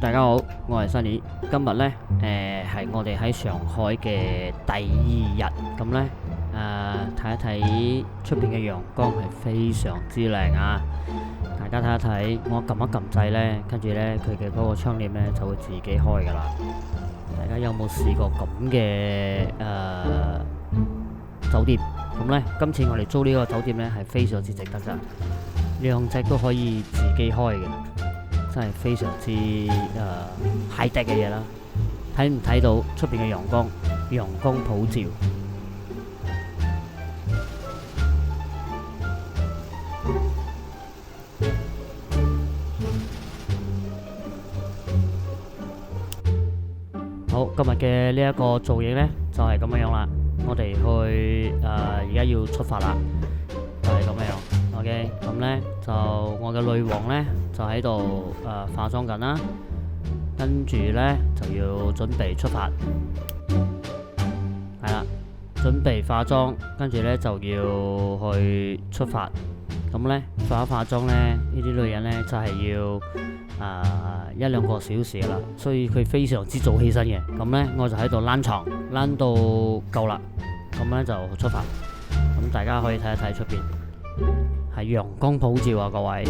大家好，我係 Sunny。今日呢，係我哋喺上海嘅第二日，咁呢，睇一睇出邊嘅陽光係非常之靚啊！大家睇一睇，我撳一撳掣呢，跟住呢，佢嘅嗰個窗簾呢就會自己開噶啦。大家有冇試過咁嘅酒店？咁呢，今次我哋租呢個酒店呢係非常之值得噶，兩隻都可以自己開嘅。真係非常之high tech 嘅嘢啦！睇唔睇到出邊嘅陽光？陽光普照。好，今日嘅呢一個造型呢，就係咁樣啦。我哋去而家要出發啦，就係咁樣。OK， 咁呢，就我嘅女王呢，就喺度化妝緊啦，跟住呢，就要準備出發，係啦，準備化妝，跟住呢，就要去出發。咁呢，化妝呢，呢啲女人呢，就係要一兩個小時啦，所以佢非常之早起身嘅。咁呢，我就喺度躝床，躝到夠啦，咁呢，就出發。咁大家可以睇一睇出邊。係陽光普照啊，各位，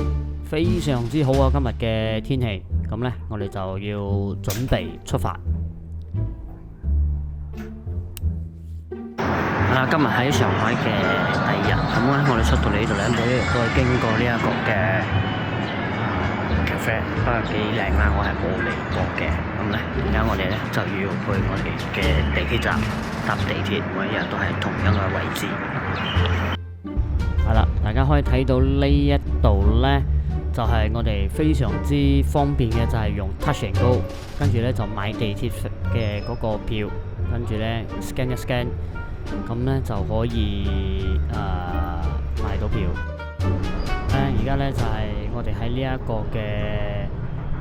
非常之好啊！今日嘅天氣，咁呢，我哋就要準備出發。今日喺上海嘅第二日，咁呢，我哋出到嚟呢度呢，每一日都係經過呢一個嘅咖啡，不過幾靚啦，我係冇嚟過嘅。咁呢，而家我哋呢，就要去我哋嘅地鐵站搭地鐵，每一日都係同樣嘅位置。係啦，大家可以睇到呢一度呢，就係我哋非常之方便嘅，就係用 Touch and Go， 跟住呢就買地鐵嘅嗰個票，跟住呢 scan 一 scan， 咁呢就可以買到票。而家呢就係我哋喺呢一個嘅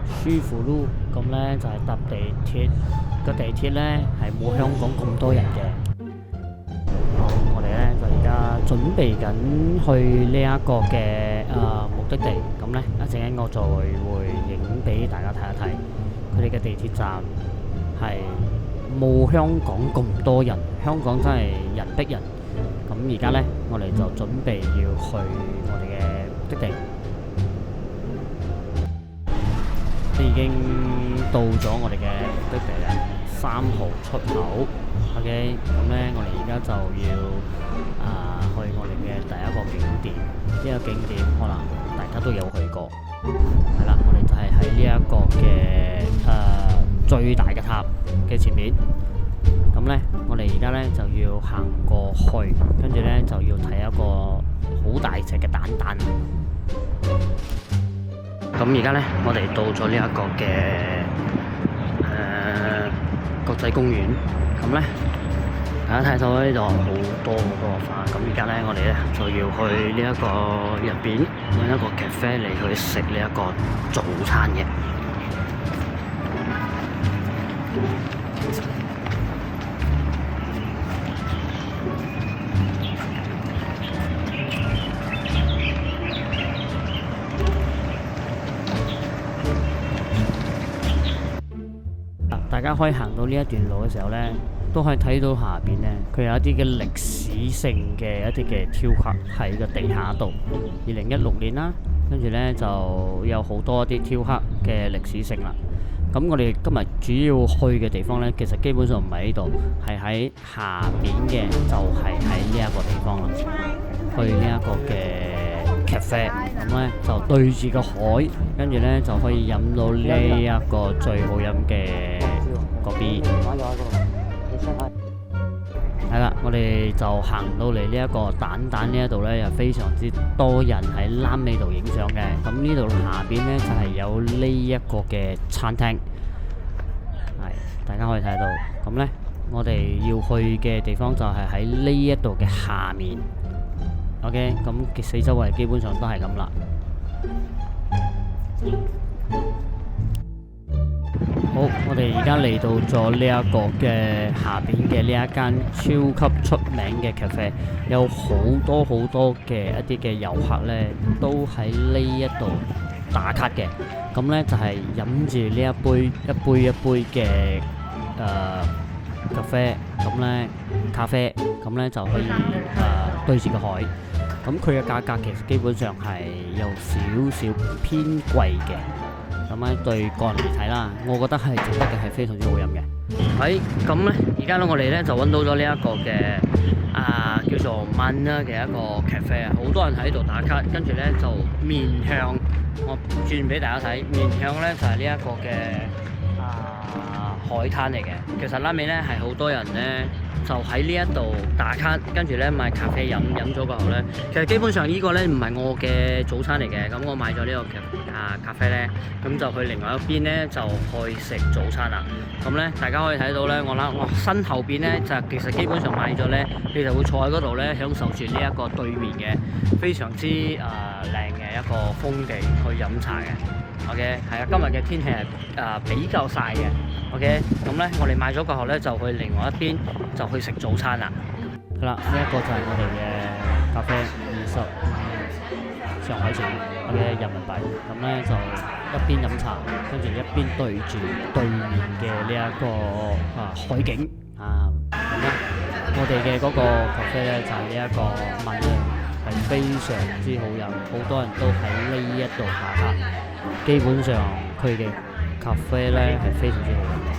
舒芙路，咁呢就係搭地鐵，個地鐵呢係冇香港咁多人嘅。我哋咧就而家準備緊去呢一個嘅目的地，咁呢，一陣間我就會影俾大家睇一睇，佢哋嘅地鐵站係冇香港咁多人，香港真係人逼人。咁而家呢，我哋就準備要去我哋嘅目的地，已經到咗我哋嘅目的地啦，3號出口。OK， 咁呢，我哋而家就要去我哋嘅第一個景點。呢個景點可能大家都有去過，係啦，我哋就係喺呢一個嘅最大嘅塔嘅前面。咁呢，我哋而家呢就要行過去，跟住呢就要睇一個好大隻嘅蛋蛋。咁而家呢，我哋到咗呢一個嘅國際公園。咁呢，大家睇到呢度好多花。咁而家呢，我哋呢就要去呢一個入邊揾一個咖啡嚟去食呢一個早餐嘅。大家可以行到呢一段路嘅時候呢，都可以睇到下邊呢，佢有一啲嘅歷史性嘅一啲嘅雕刻喺個地下度。2016年啦，跟住呢就有好多一啲雕刻嘅歷史性啦。咁我哋今日主要去嘅地方呢，其實基本上唔係呢度，係喺下邊嘅，就係喺呢一個地方啦。去呢一個嘅咖啡，咁呢就對住個海，跟住呢就可以飲到呢一個最好飲嘅個 B。係啦，我哋就行到嚟呢一個蛋蛋呢一度呢，又非常之多人喺攬尾度影相嘅。咁呢度下邊呢，就係有呢一個嘅餐廳，係大家可以睇到。咁呢，我哋要去嘅地方就係喺呢一度嘅下面。OK， 咁四周圍基本上都係咁啦。好，我哋而家嚟到咗呢一個嘅下邊嘅呢一間超級出名嘅咖啡，有好多嘅一啲嘅遊客呢，都喺呢一度打卡嘅。咁咧就係飲住呢一杯嘅咖啡，咁咧就可以對住個海。咁佢嘅價格其實基本上係有少少偏貴嘅。咁咧對個人嚟睇啦，我覺得係值得嘅，係非常之好飲嘅。咁咧而家咧我哋咧就揾到咗呢一個嘅叫做蚊啦嘅一個 cafe 啊，好多人喺度打卡，跟住咧就面向我轉俾大家睇，面向咧就係呢一個嘅海灘嚟嘅。其實拉尾咧係好多人咧就喺呢一度打卡，跟住咧買咖啡飲咗過後咧，其實基本上呢個咧唔係我嘅早餐嚟嘅。咁我買咗呢個咖啡咧，咁就去另外一邊咧就去食早餐啦。咁咧大家可以睇到咧，我身後邊咧就其實基本上買咗咧，你就會坐喺嗰度咧，享受住呢一個對面嘅非常之靚嘅一個風景去飲茶嘅。OK， 係啊，今日嘅天氣係比較曬嘅。OK， 咁咧我哋買咗過後咧就去另外一邊就去食早餐啦。係啦，呢一個就係我哋嘅咖啡25上海錢嘅人民幣。咁咧就一邊飲茶，跟住一邊對住對面嘅呢一個海景咁咧我哋嘅嗰個咖啡咧就係呢一個蚊咧，係非常之好飲，好多人都喺呢一度打卡。基本上佢嘅咖啡咧係非常之好飲嘅。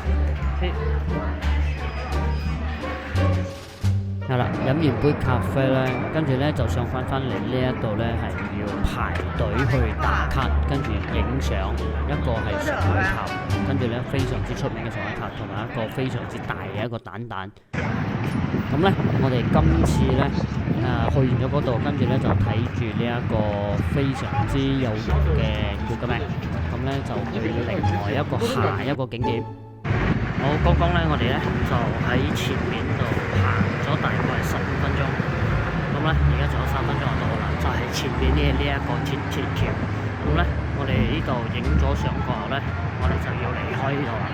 係啦，飲完杯咖啡咧，跟住咧就上翻嚟呢一度咧係要排隊去打卡，跟住影相。一個係上海塔，跟住咧非常之出名嘅上海塔，同埋一個非常之大嘅一個蛋。咁咧，我哋今次咧去完咗嗰度，跟住咧就睇住呢一個非常之有型嘅叫咩？咁咧就去另外下一個景點。好，剛剛咧我哋咧就喺前面度行咗大概15分鐘，咁咧而家仲有3分鐘就到啦，就係前邊呢一個鐵橋。咁咧我哋呢度影咗相過後咧，我哋就要離開呢度啦，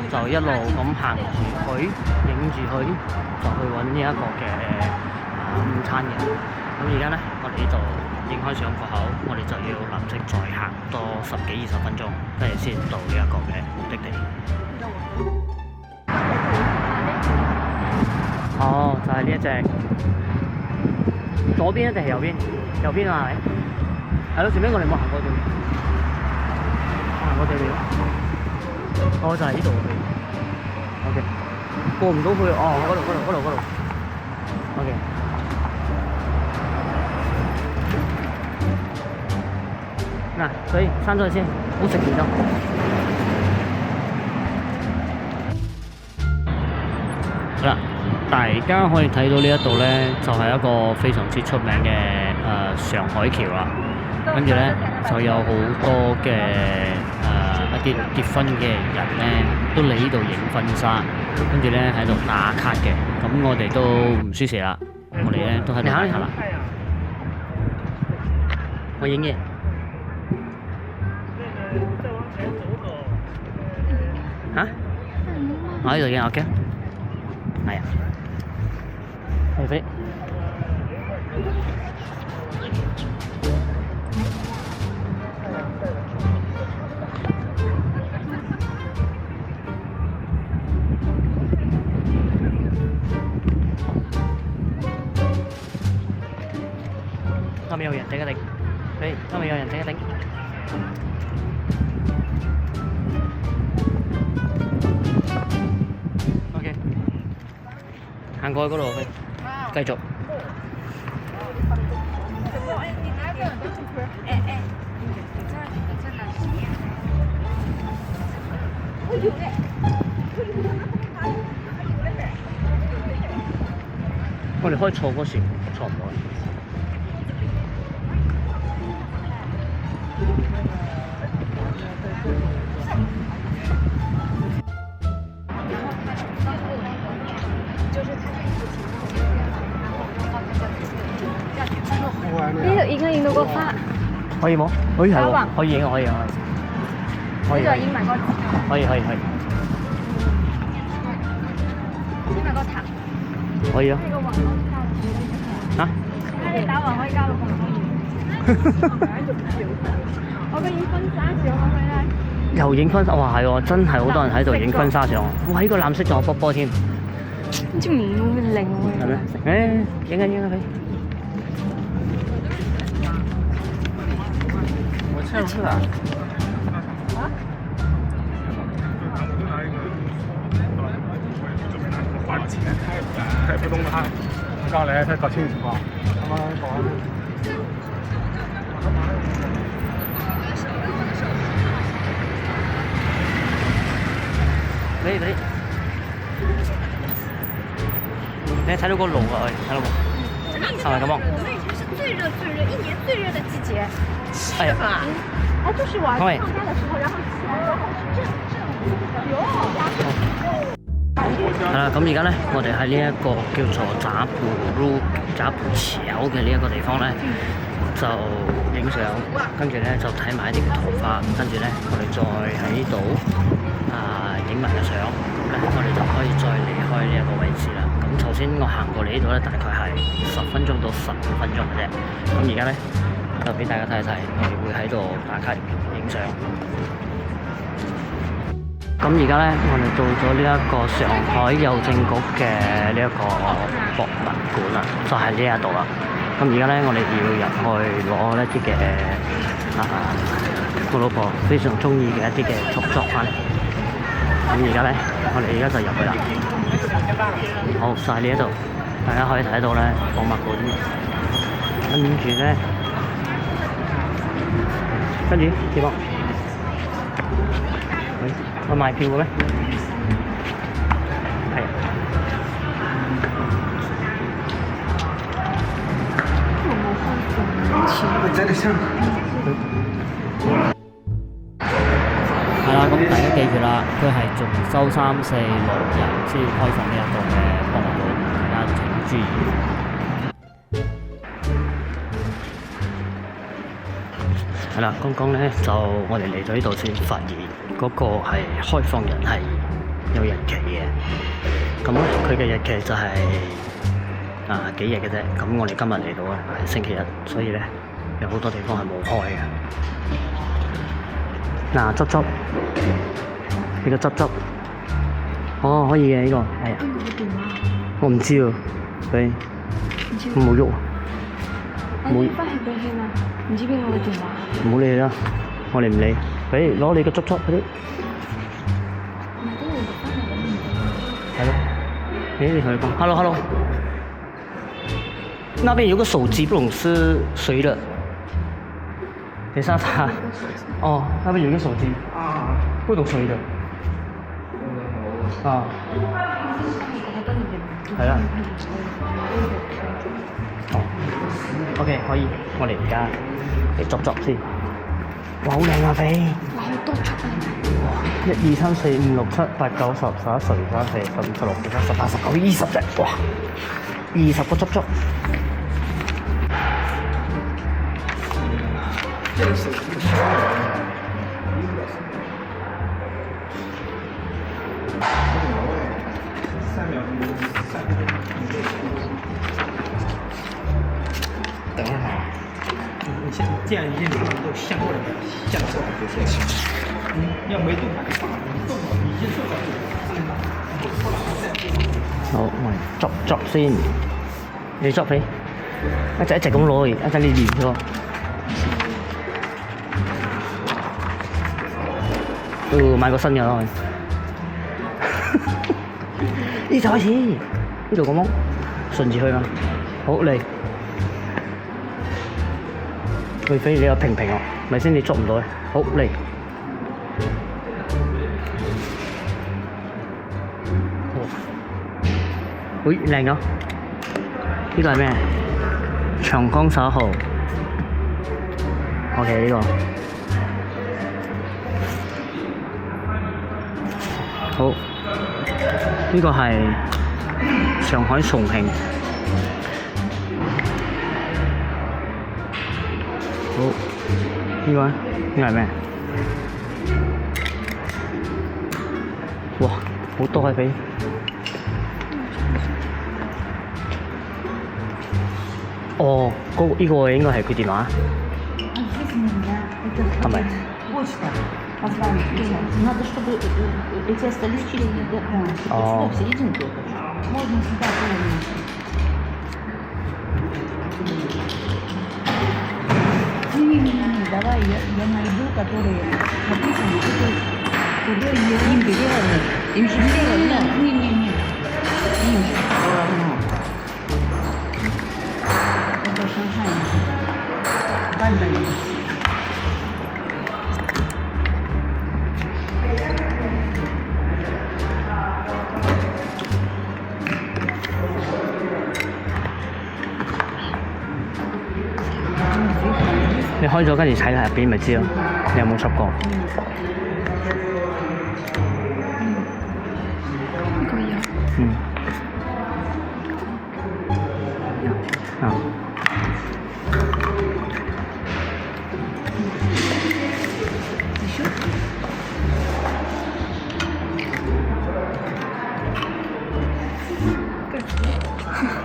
就一路咁行住去，影住去，就去揾呢一個嘅午餐嘅。咁而家咧我哋呢度影開相過後，我哋就要立即再行多10幾20分鐘，跟住先到呢一個嘅目的地。哦，就係呢一隻，左邊定係右邊？右邊啊，係咪？係咯，前面我哋冇行過對面，行過對面。哦，就係呢度。OK， 過唔到去，嗰度。OK。嗱，所以刪咗佢先，好食唔得。好啦。大家可以睇到呢一度咧，就係一個非常之出名嘅上海橋啦。跟住咧就有好多嘅一啲結婚嘅人咧，都嚟呢度影婚紗，跟住咧喺度打卡嘅。咁我哋都唔輸蝕啦，我哋咧都喺度打卡啦。我影嘢。嚇？我喺度影 OK。係啊。飛。後面有人頂一頂，後面有人頂一頂。OK， 行過去嗰度去。繼續。我哋可以坐嗰時，坐唔落。呢度已經影到個花，可以冇？可以係喎，可以影，可以。呢度影埋個字。可以。影埋個塔。可以啊。呢個雲可以加落。嚇？你打橫可以加到咁多嘢。我嘅影婚紗相可唔可以咧？又影婚紗，哇係喎，真係好多人喺度影婚紗相。哇！呢個藍色仲有波波添，唔知面會唔會靚喎？係咩？影啊佢。我切入去了。花钱太不动了，刚来才搞清楚情况，他妈搞完。嗰啲，你睇到個龍啊？睇到冇？係咪咁啊？我們以前是最熱、一年最熱的季節。係啊。哎，就是我喂放假的時候，然後起來，然後是係啦，咁而家咧，我哋喺呢一個叫做扎普橋嘅呢一個地方咧，就影相，跟住咧就睇埋一啲圖畫，跟住咧我哋再喺度影埋個相，咁咧我哋就可以再離開呢一個位置啦。咁頭先我行過嚟呢度咧，大概係10分鐘到15分鐘嘅啫。咁而家咧就俾大家睇一睇，我哋會喺度打卡影相。咁而家咧，我哋到咗呢一個上海郵政局嘅呢一個博物館啦，就係呢一度啦。咁而家咧，我哋要入去攞一啲嘅我老婆非常中意嘅一啲嘅觸作翻嚟。咁而家咧，我哋而家就入去啦。好，就係呢一度，大家可以睇到咧博物館。跟住點啊？我賣票嘅咩？係啊。係啦，咁大家記住啦，佢係仲收3、4、6日先開放呢一個嘅博物館，大家請注意。係啦，剛剛咧就我哋嚟到呢度先發現嗰個係開放日係有日期嘅，咁咧佢嘅日期就係幾日嘅啫。咁我哋今日嚟到啊係星期日，所以咧有好多地方係冇開嘅。嗱，執呢個執，哦可以嘅呢個，係啊，我唔知喎，佢冇喐。冇翻去俾佢嘛？唔知邊個嘅電話？唔好理佢啦，我哋唔理。誒，攞你個執嗰啲。係咯。誒，你同佢講 ，hello， 那邊有個手機，不懂是誰的？等下查。哦，那邊有一個手機。不懂誰的。係啦。OK， 可以，我哋而家嚟執先。哇，好靚啊飛！哇，好多執啊！哇，1、2、3、4、5、6、7、8、9、10、11、12、13、14、15、16、17、18、19、20隻，哇！20個執。等会儿哈，你先这样一些能够向过来的，向过来就行。要没动你放，你动了，你先做到好，我哋執先。你執飛，一直咁攞，一陣你連咗。買個新嘅咯。呢就開始，呢度咁樣順住去嘛。好嚟。佢飛你又平啊，咪先你捉唔到嘅。好嚟，喂靚咗，呢個係咩？長江10號 ，OK 呢個，好，呢個係上海重慶。好，呢個呢個係咩？哇，好多嘅飛！哦，呢個應該係佢電話。係咪？ Почта. Послание писать. Надо, чтобы эти остались через О. сюда в серединку. Можно сюда половину. Не, давай я найду, которые написаны, куда им все равно. Им же все равно. Не. Им же все равно. Это Шанхай. Бальбали.你開咗跟住睇下入邊咪知咯。你有冇濕過？呢個有。嗯。啊。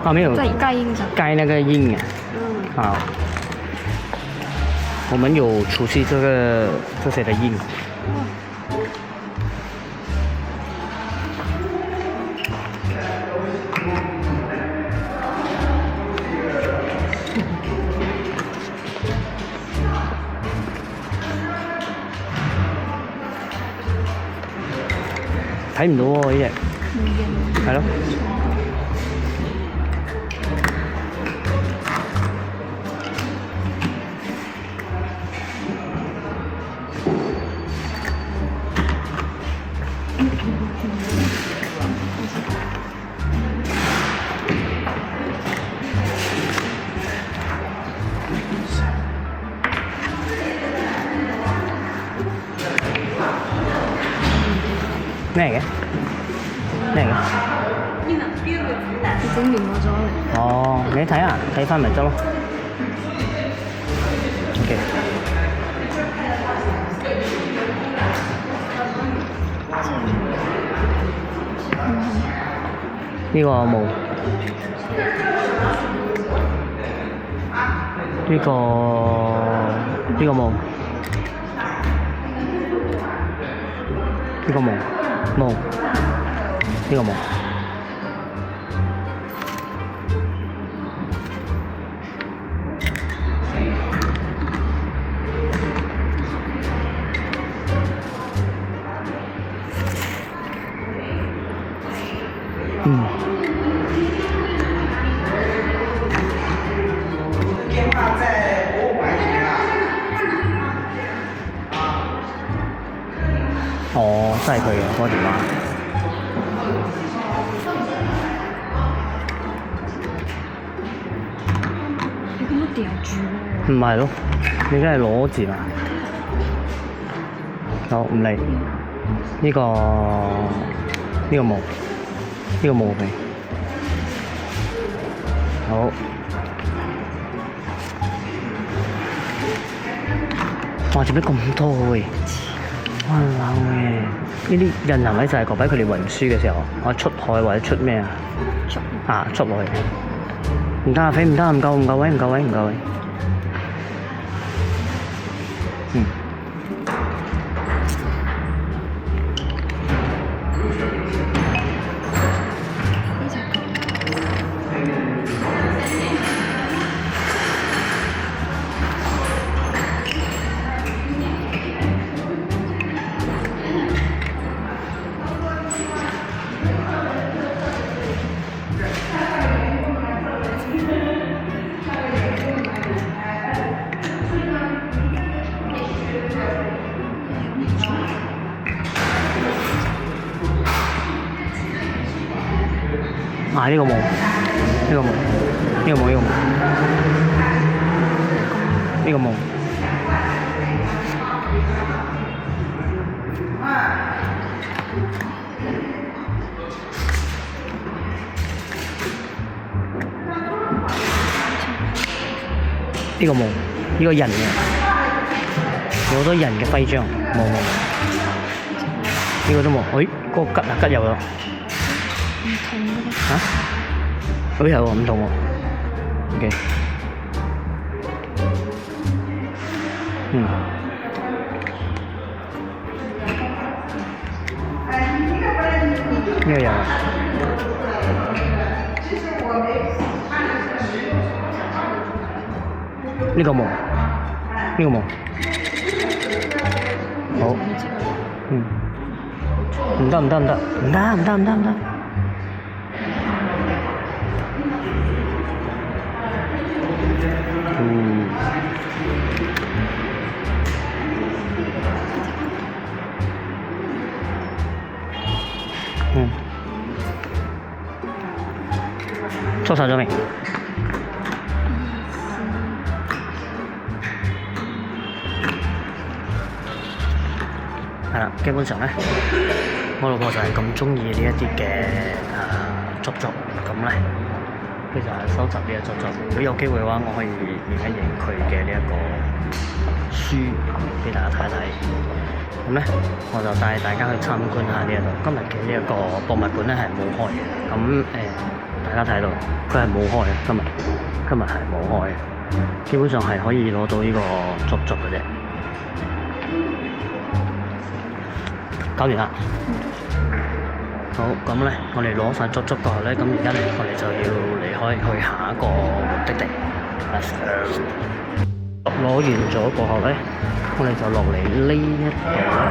啊，没有盖印章。盖那个印啊。啊。我们有除夕这些的印。睇唔到喎呢隻，係咯。咩嚟嘅？咩嚟嘅？你整完我咗。哦，你睇下，睇翻咪得咯。OK。呢個冇。呢個冇。呢個冇。冇，呢個冇。嗯。哦，真係佢嘅嗰個電話。你咁樣掉住喎。唔係咯，你而家係攞字嘛？好，唔理。呢個冇，呢個冇俾。好。哇！做咩咁多嘅？哇！冷嘅。呢啲印係咪就係嗰俾佢哋運輸嘅時候，我出海或者出咩啊？出落去。唔得啊！飛唔得啊！唔夠位。嗯。啊！呢個冇，呢個冇，呢個冇，呢個冇，呢個冇。呢個冇，呢個人嘅，有好多人嘅徽章，冇。呢個都冇，誒，嗰個吉有咗。嚇？好似係喎，唔同喎。OK。嗯。個有啊。呢個冇，呢個冇。好，唔得唔得唔得唔得唔得唔得唔得。捉晒咗未？係啦，基本上咧，我老婆就係咁中意呢一啲嘅竹竹，咁咧佢就係收集呢個竹竹。如果有機會嘅話，我可以影一影佢嘅呢一個書俾大家睇睇。咁咧，我就帶大家去參觀下呢一度。今日嘅呢一個博物館咧係冇開嘅，咁大家睇到佢係冇開嘅，今日係冇開嘅，基本上係可以攞到呢個竹竹嘅啫。搞完啦，好，咁咧，我哋攞晒竹竹過後咧，咁而家咧，我哋就要離開去下一個目的地。攞完咗過後咧，我哋就落嚟呢一度咧，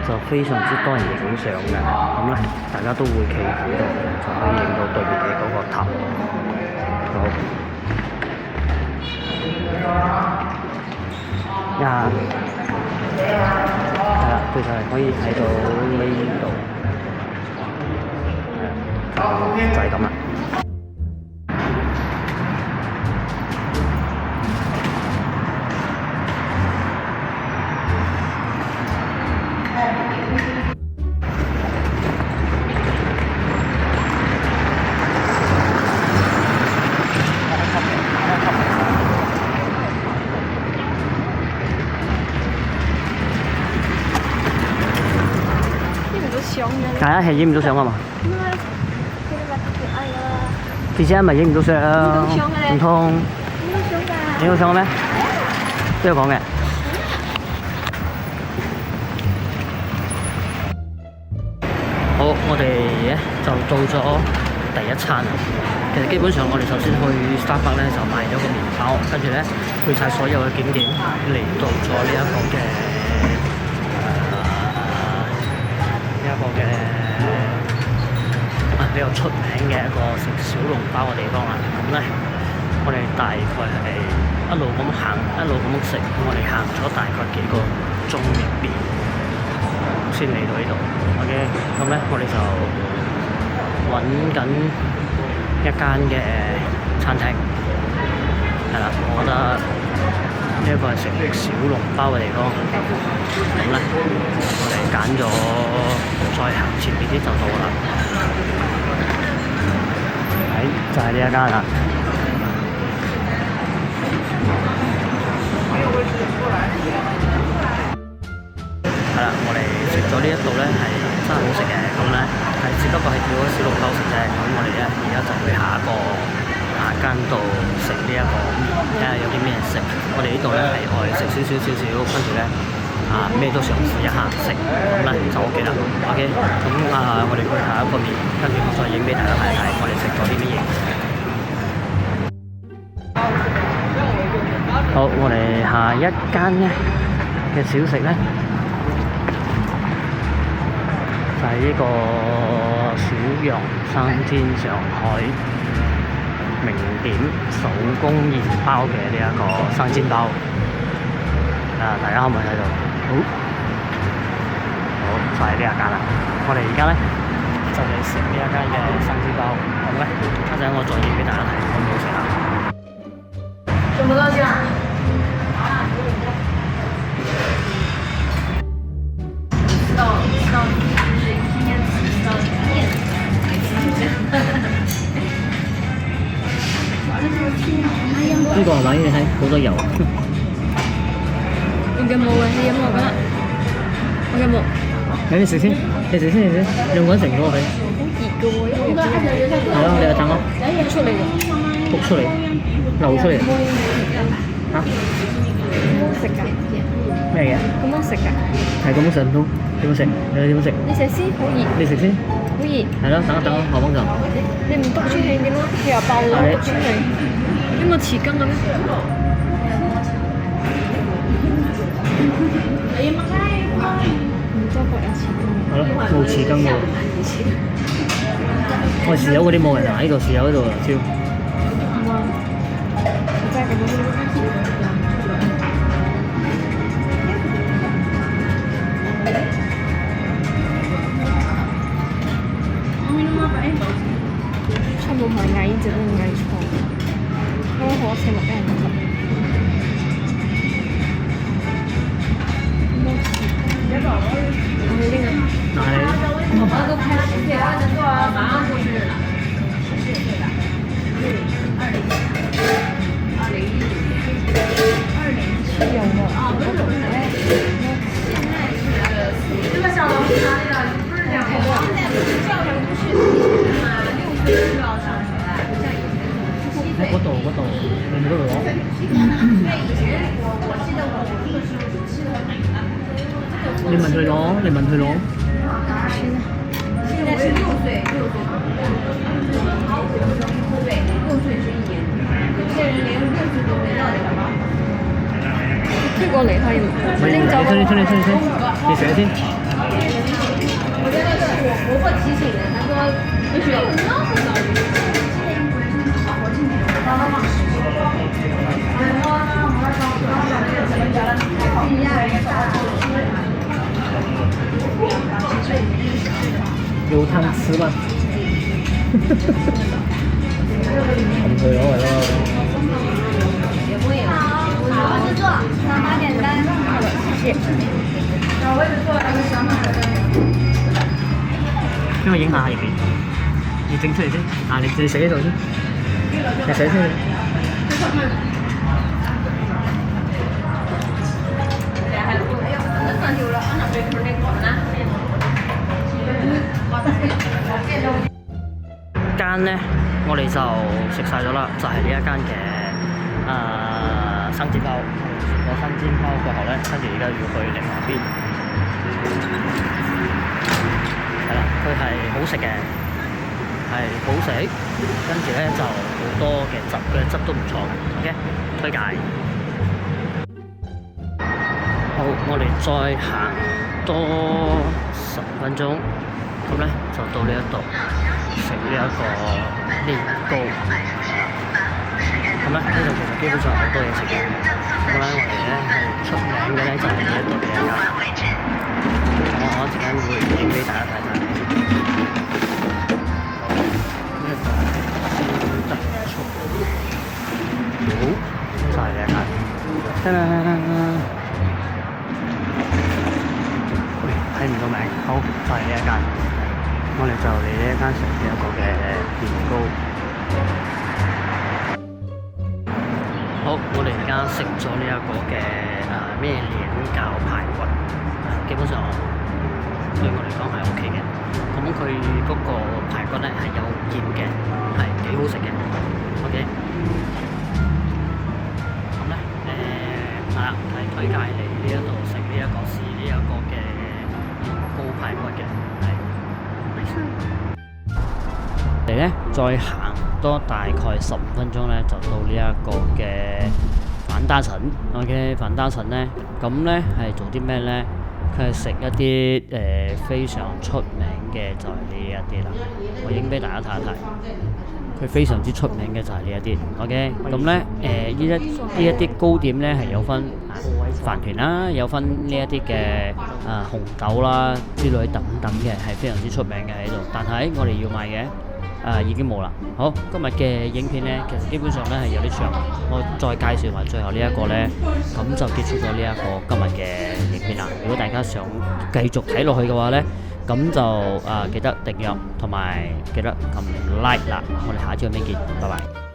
就非常之多人影相嘅，咁咧，大家都會企喺度，就可以影到對面嘅嗰個塔。好，係啦，佢就係可以睇到呢度，就係咁啦。大家係影唔到相啊嘛？之前咪影唔到相啊？唔通影到相咩？邊個講嘅？好，我哋咧就到咗第一餐啦。其實基本上我哋首先去 Starbucks 咧就買咗個麵包，跟住咧去晒所有嘅景點，嚟到咗呢一個嘅。比較出名嘅一個食小籠包嘅地方啦，咁咧我哋大概係一路咁行，一路咁食，我哋行咗大概幾個鐘入邊先嚟到呢度。OK， 咁咧我哋就揾緊一間嘅餐廳，係啦，我覺得呢一個係食小籠包嘅地方，咁咧我哋揀咗再行前邊啲就到啦。就係呢一間啦，係啦，我哋食咗呢一度咧係真係好食嘅，咁咧係只不過係叫咗小籠包食啫，咁我哋咧而家就去下一間度食呢一個麵，睇下有啲咩食。我哋呢度咧係愛食少少，跟住咧咩都嘗試一下食，咁咧就 OK 啦。OK， 咁我哋去下一個麵，跟住我再影俾大家睇睇，我哋食咗啲乜嘢。好，我哋下一間咧嘅小食咧，就係呢個小羊生煎上海名點手工研包嘅呢一個生煎包。大家可唔可以睇到？好，就係呢一間啦。我哋而家咧就嚟食呢一間嘅生煎包，咁咧一陣我再影俾大家睇，好唔好食啊？什麼東西啊？呢個係咪？你睇好多油。我嘅冇嘅，你飲我㗎啦。我嘅冇。你食先，用滾成個佢。好熱嘅喎，應該係咯，你又等我。出嚟㗎。撲出嚟，流出嚟。嚇？咁樣食㗎？咩嘅？咁樣食㗎？係咁樣食唔通？點食？你點食？你食先，好熱，你食先。好熱。係咯，等一等，我幫手。你唔篤穿氣點啊？佢又爆咗篤穿氣，有冇匙羹嘅咩？唔多覺有匙羹。係咯，冇匙羹喎。我豉油嗰啲冇人拿，呢度豉油呢度燒。哇！實在咁樣。出門口嗌就都嗌錯，我好食落俾人食。我呢個。拿嚟。我都开10点2点多啊，马上过去。有喎。这个小龙虾哪里了？不是2点多。校长不是6岁就要上学了，不像以前7岁。嗰度，你唔嗰度攞。对，以前我记得我这个时候是7和8的。你問佢攞，你問佢攞。现在是6岁，对，6岁是1年，有些人连6岁都没到的，好吗？推過嚟可以嗎？拎走你出，你寫先。我觉得是我婆婆提醒的，她说没有那么早就要貪吃嘛？咁佢攞嚟咯。好，我就做3点单。好的，謝謝。邊個影下入邊？你整出嚟先。你寫喺度先。你寫先。間咧，我哋就食晒咗啦，就係呢一間嘅生煎包。食咗生煎包過後咧，跟住而家要去另外邊。係啦，佢係好食嘅，係好食，跟住咧就好多嘅汁，佢嘅汁都唔錯嘅。OK， 推介。好，我哋再行多10分鐘，咁咧就到呢一度食呢一個年糕。咁咧呢度其實基本上好多嘢食嘅。咁咧我哋咧係出名嘅咧就係呢一度嘅一間。我一陣間會影俾大家睇睇。呢一個先得出，好就係呢一間。噔噔。睇唔到名，好就係呢一間，我哋就嚟呢一間食呢一個嘅年糕。好，我哋而家食咗呢一個嘅咩鏈餃排骨，基本上對我嚟講係 OK 嘅。咁佢嗰個排骨咧係有鹽嘅，係幾好食嘅。OK， 咁咧係啦，係推介你呢一度食呢一個試呢一個嘅高排骨嘅，係。我哋咧再行多大概15分鐘咧，就到呢一個嘅反打陳。OK， 反打陳咧，咁咧係做啲咩咧？佢係食一啲非常出名嘅就係呢一啲啦。我影俾大家睇一睇。佢非常之出名嘅就係呢一啲，OK， 咁咧呢一啲糕點咧係有分飯團啦，有分呢一啲嘅紅豆啦之類等等嘅，係非常之出名嘅喺度。但係我哋要買嘅已經冇啦。好，今日嘅影片咧其實基本上咧係有啲長，我再介紹埋最後呢一個咧，咁就結束咗呢一個今日嘅影片啦。如果大家想繼續睇落去嘅話咧，咁就記得訂閱同埋記得撳 like 啦，我哋下次再見，拜拜。